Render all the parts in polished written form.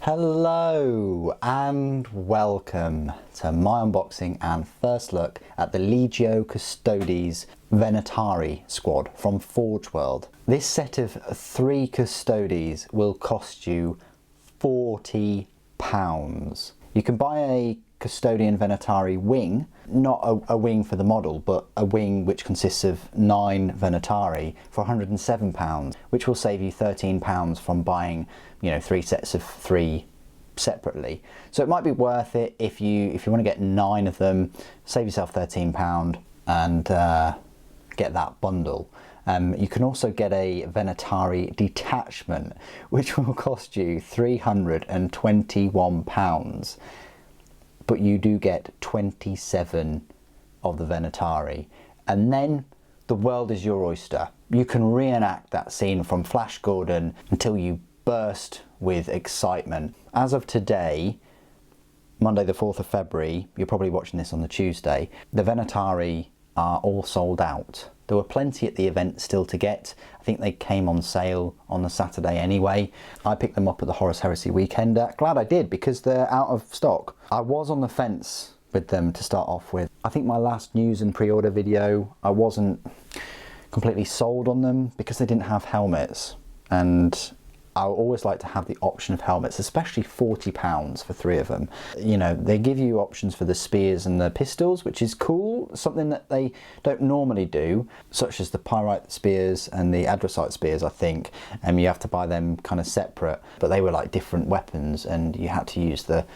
Hello and welcome to my unboxing and first look at the Custodes Venatari squad from Forge World. This set of 3 Custodes will cost you £40. You can buy a Custodes Venatari wing, not a wing for the model, but a wing which consists of 9 Venatari for £107, which will save you £13 from buying, 3 sets of 3 separately. So it might be worth it if you want to get 9 of them, save yourself £13 and get that bundle. You can also get a Venatari detachment, which will cost you £321. But you do get 27 of the Venatari, and then the world is your oyster. You can reenact that scene from Flash Gordon until you burst with excitement. As of today, Monday the 4th of February, you're probably watching this on the Tuesday, the Venatari are all sold out. There were plenty at the event still to get. I think they came on sale on the Saturday anyway. I picked them up at the Horus Heresy weekend. Glad I did, because they're out of stock. I was on the fence with them to start off with. I think my last news and pre-order video, I wasn't completely sold on them because they didn't have helmets, and I always like to have the option of helmets, especially £40 for 3 of them. They give you options for the spears and the pistols, which is cool, something that they don't normally do, such as the pyrite spears and the andesite spears, I think, and you have to buy them kind of separate, but they were like different weapons and you had to use the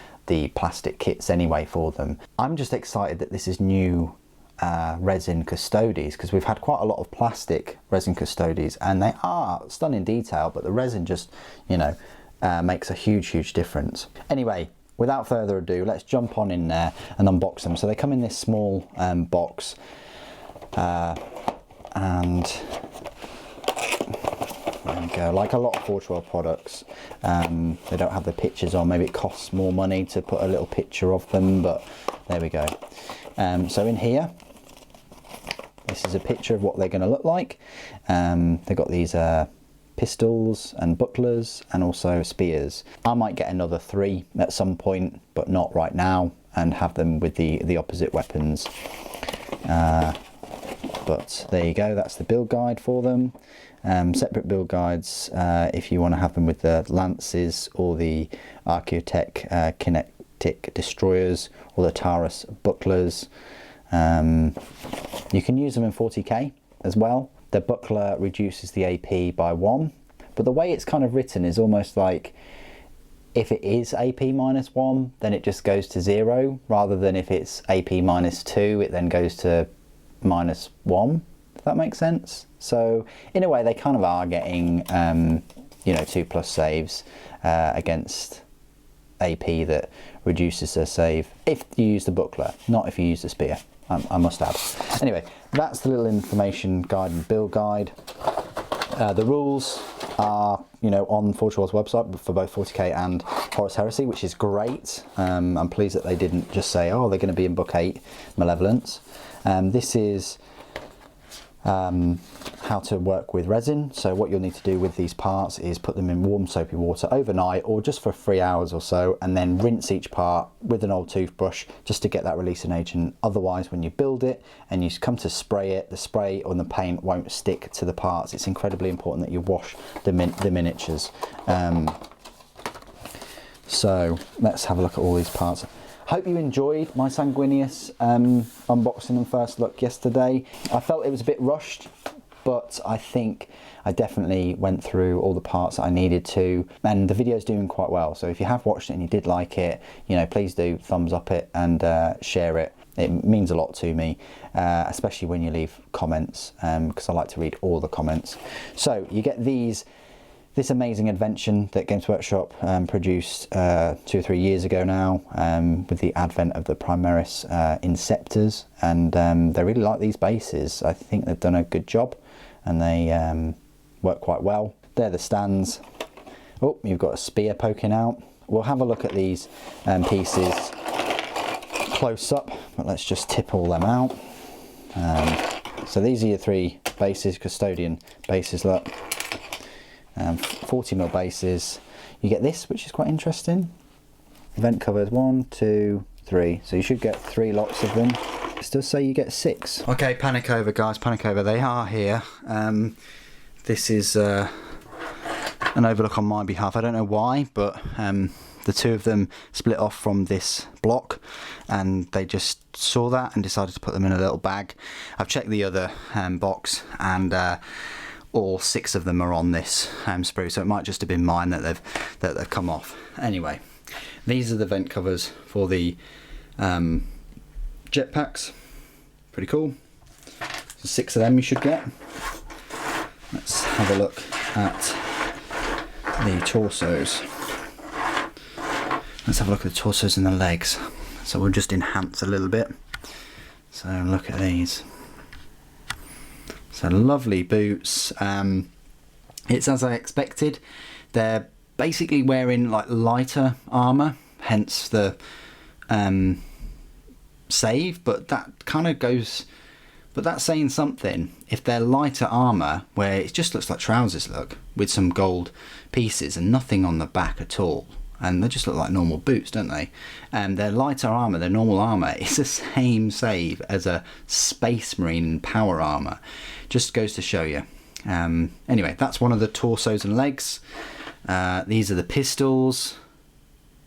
plastic kits anyway for them. I'm just excited that this is new resin Custodes, because we've had quite a lot of plastic resin Custodes and they are stunning detail, but the resin just makes a huge difference. Anyway, without further ado, let's jump on in there and unbox them. So they come in this small box, and there we go. Like a lot of Forge World products, they don't have the pictures on. Maybe it costs more money to put a little picture of them, but there we go. So in here, this is a picture of what they're going to look like. They've got these pistols and bucklers and also spears. I might get another 3 at some point, but not right now, and have them with the opposite weapons. But there you go, that's the build guide for them. Separate build guides if you want to have them with the lances or the Archaeotech kinetic destroyers or the Taurus bucklers. You can use them in 40k as well. The buckler reduces the AP by 1, but the way it's kind of written is almost like if it is AP minus 1, then it just goes to 0, rather than if it's AP minus 2, it then goes to minus 1, if that makes sense. So in a way they kind of are getting 2+ saves against AP that reduces their save if you use the buckler, not if you use the spear, I must add. Anyway, that's the little information guide and build guide. The rules are on Forge World's website for both 40k and Horus Heresy, which is great. I'm pleased that they didn't just say, oh, they're going to be in book 8 Malevolence. This is how to work with resin. So what you'll need to do with these parts is put them in warm soapy water overnight or just for 3 hours or so, and then rinse each part with an old toothbrush just to get that releasing agent. Otherwise, when you build it and you come to spray it, the spray or the paint won't stick to the parts. It's incredibly important that you wash the miniatures. So let's have a look at all these parts. Hope you enjoyed my sanguineous unboxing and first look yesterday. I felt it was a bit rushed, but I think I definitely went through all the parts that I needed to, and the video's doing quite well. So if you have watched it and you did like it, please do thumbs up it and share it. It means a lot to me, especially when you leave comments, because I like to read all the comments. So you get this amazing invention that Games Workshop produced 2 or 3 years ago now, with the advent of the Primaris Inceptors, and they really like these bases. I think they've done a good job and they work quite well. They're the stands. Oh, you've got a spear poking out. We'll have a look at these pieces close up, but let's just tip all them out. So these are your 3 bases, custodian bases, look. 40mm bases. you get this, which is quite interesting. Vent covers 1, 2, 3. So you should get 3 lots of them. It does say you get 6. Okay, panic over, guys, panic over. They are here. This is an overlook on my behalf. I don't know why, but the two of them split off from this block, and they just saw that and decided to put them in a little bag. I've checked the other box, and all 6 of them are on this sprue, so it might just have been mine that they've come off. Anyway, these are the vent covers for the jetpacks. Pretty cool. So 6 of them you should get. Let's have a look at the torsos. Let's have a look at the torsos and the legs. So we'll just enhance a little bit. So look at these. So lovely boots. It's as I expected. They're basically wearing like lighter armour, hence the save, but that kind of goes, but that's saying something. If they're lighter armour, where it just looks like trousers, look, with some gold pieces and nothing on the back at all, and they just look like normal boots, don't they? And their lighter armour, their normal armour, is the same save as a Space Marine power armour. Just goes to show you. Anyway, that's one of the torsos and legs. These are the pistols.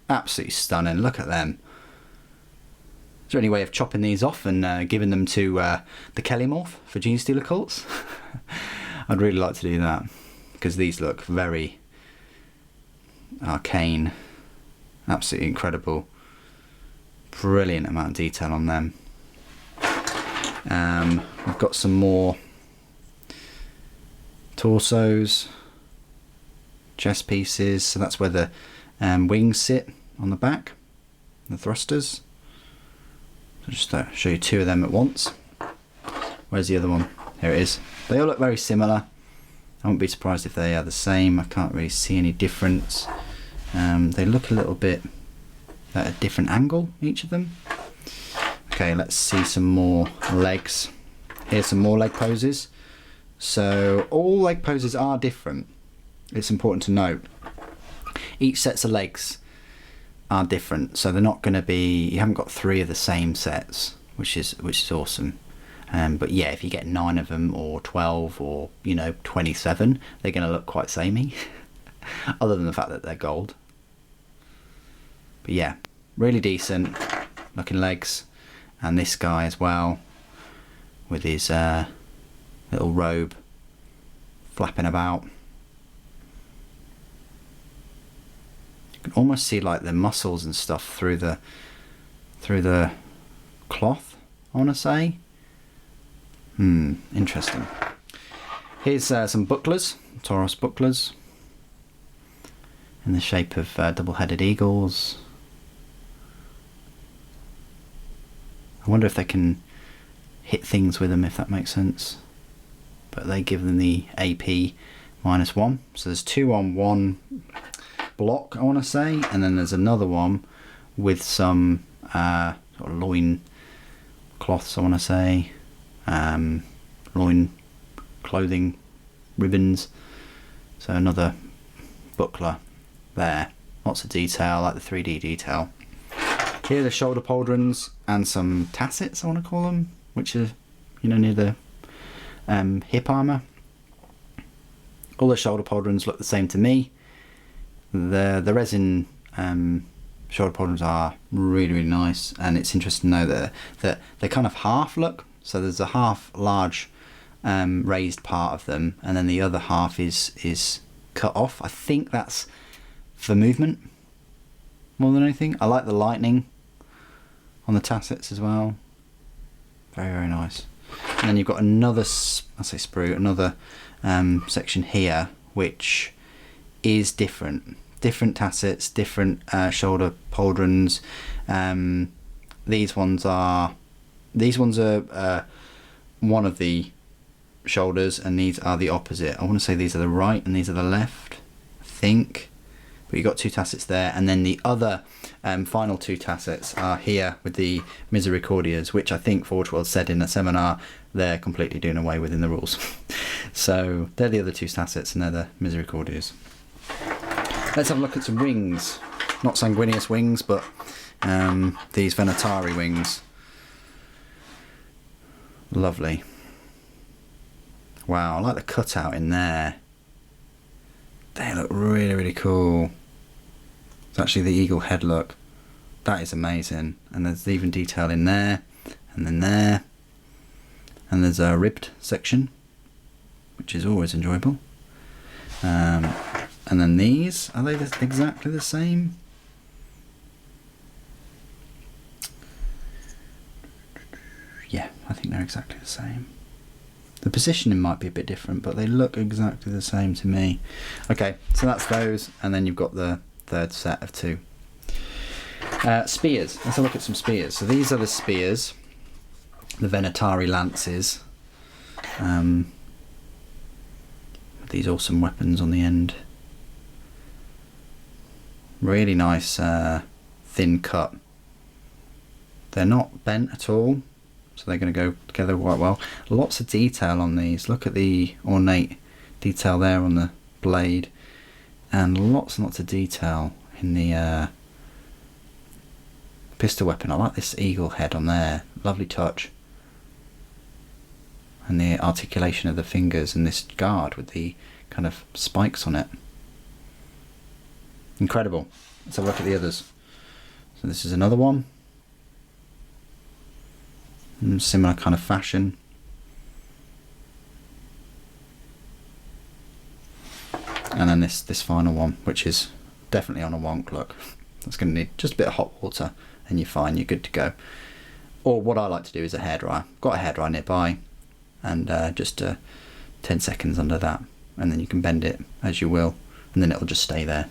Absolutely stunning. Look at them. Is there any way of chopping these off and giving them to the Kelly morph for Gene Stealer cults? I'd really like to do that, because these look very arcane. Absolutely incredible. Brilliant amount of detail on them. We've got some more torsos, chest pieces, so that's where the wings sit on the back, the thrusters. So just show you 2 of them at once. Where's the other one? Here it is. They all look very similar. I wouldn't be surprised if they are the same. I can't really see any difference. They look a little bit at a different angle, each of them. Okay, let's see some more legs. Here's some more leg poses. So all leg poses are different. It's important to note. Each sets of legs are different, so they're not going to be, you haven't got 3 of the same sets, which is awesome. But yeah, if you get 9 of them, or 12, or 27, they're going to look quite samey. Other than the fact that they're gold. But yeah, really decent looking legs. And this guy as well, with his little robe flapping about. You can almost see like the muscles and stuff through the cloth, I want to say. Interesting. Here's some bucklers, Tauros bucklers, in the shape of double-headed eagles. I wonder if they can hit things with them, if that makes sense. But they give them the AP -1. So there's 2 on one block, I want to say, and then there's another one with some sort of loin cloths, I want to say, loin clothing ribbons. So another buckler there. Lots of detail, like the 3D detail. Here are the shoulder pauldrons and some tassets, I want to call them, which are, near the hip armour. All the shoulder pauldrons look the same to me. The resin shoulder pauldrons are really, really nice, and it's interesting to know that they kind of half look. So there's a half large raised part of them, and then the other half is cut off. I think that's for movement more than anything. I like the lightning on the tassets as well. Very, very nice. And then you've got another, another section here, which is different tassets, different shoulder pauldrons. These ones are one of the shoulders, and these are the opposite. I want to say these are the right and these are the left, I think. But you've got 2 tassets there, and then the other final 2 tassets are here with the Misericordias, which I think Forge World said in a seminar they're completely doing away with in the rules. So they're the other 2 tassets, and they're the Misericordias. Let's have a look at some wings. Not sanguineous wings, but these Venatari wings. Lovely. Wow, I like the cutout in there. They look really, really cool. It's actually the eagle head look. That is amazing. And there's even detail in there, and then there. And there's a ribbed section, which is always enjoyable. And then these, are they exactly the same? Yeah, I think they're exactly the same. The positioning might be a bit different, but they look exactly the same to me. Okay, so that's those, and then you've got the third set of two. Spears, let's have a look at some spears. So these are the spears, the Venatari lances. These awesome weapons on the end. Really nice thin cut. They're not bent at all, so they're going to go together quite well. Lots of detail on these. Look at the ornate detail there on the blade, and lots and lots of detail in the pistol weapon. I like this eagle head on there. Lovely touch. And the articulation of the fingers, and this guard with the kind of spikes on it. Incredible. Let's have a look at the others. So this is another one. Similar kind of fashion. And then this final one, which is definitely on a wonk look. That's going to need just a bit of hot water and you're fine, you're good to go. Or what I like to do is a hairdryer. Got a hairdryer nearby, and just 10 seconds under that, and then you can bend it as you will, and then it'll just stay there.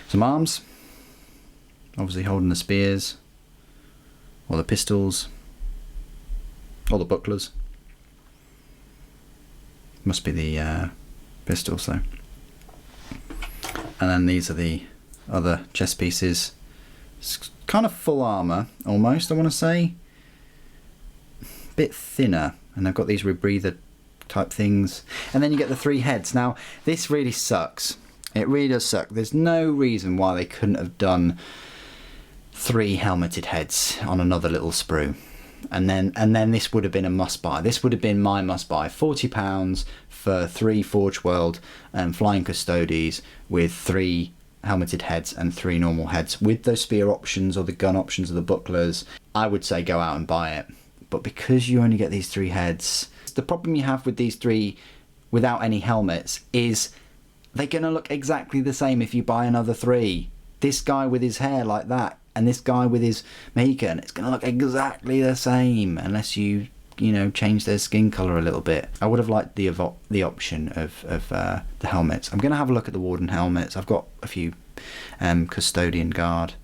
Some arms, obviously holding the spears, or the pistols, or the bucklers. Must be the pistols though. And then these are the other chest pieces. It's kind of full armour almost, I want to say. Bit thinner, and I've got these rebreather type things. And then you get the three heads. Now this really sucks. It really does suck. There's no reason why they couldn't have done 3 helmeted heads on another little sprue. And then this would have been a must buy. This would have been my must buy. £40 for 3 Forge World flying Custodes with 3 helmeted heads and 3 normal heads with those spear options or the gun options or the bucklers. I would say go out and buy it. But because you only get these 3 heads, the problem you have with these 3 without any helmets is they're going to look exactly the same if you buy another 3. This guy with his hair like that and this guy with his Mohican, it's going to look exactly the same unless you know, change their skin colour a little bit. I would have liked the option of the helmets. I'm going to have a look at the Warden helmets. I've got a few Custodian Guard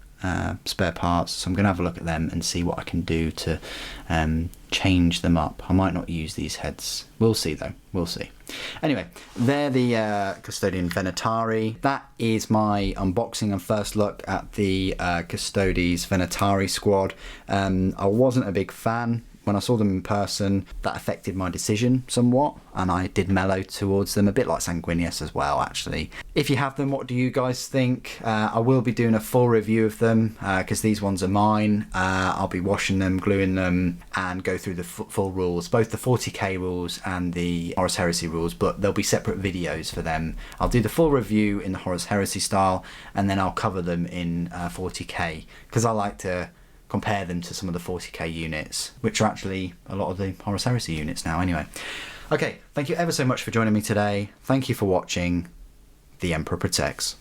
spare parts, so I'm going to have a look at them and see what I can do to change them up. I might not use these heads. We'll see though, we'll see. Anyway, they're the Custodian Venatari. That is my unboxing and first look at the Custodes Venatari squad. I wasn't a big fan when I saw them in person. That affected my decision somewhat, and I did mellow towards them, a bit like Sanguinius as well actually. If you have them, what do you guys think? I will be doing a full review of them because these ones are mine. I'll be washing them, gluing them, and go through the full rules, both the 40k rules and the Horus Heresy rules, but there'll be separate videos for them. I'll do the full review in the Horus Heresy style, and then I'll cover them in 40k because I like to compare them to some of the 40k units, which are actually a lot of the Horus Heresy units now anyway. Okay, thank you ever so much for joining me today. Thank you for watching. The Emperor Protects.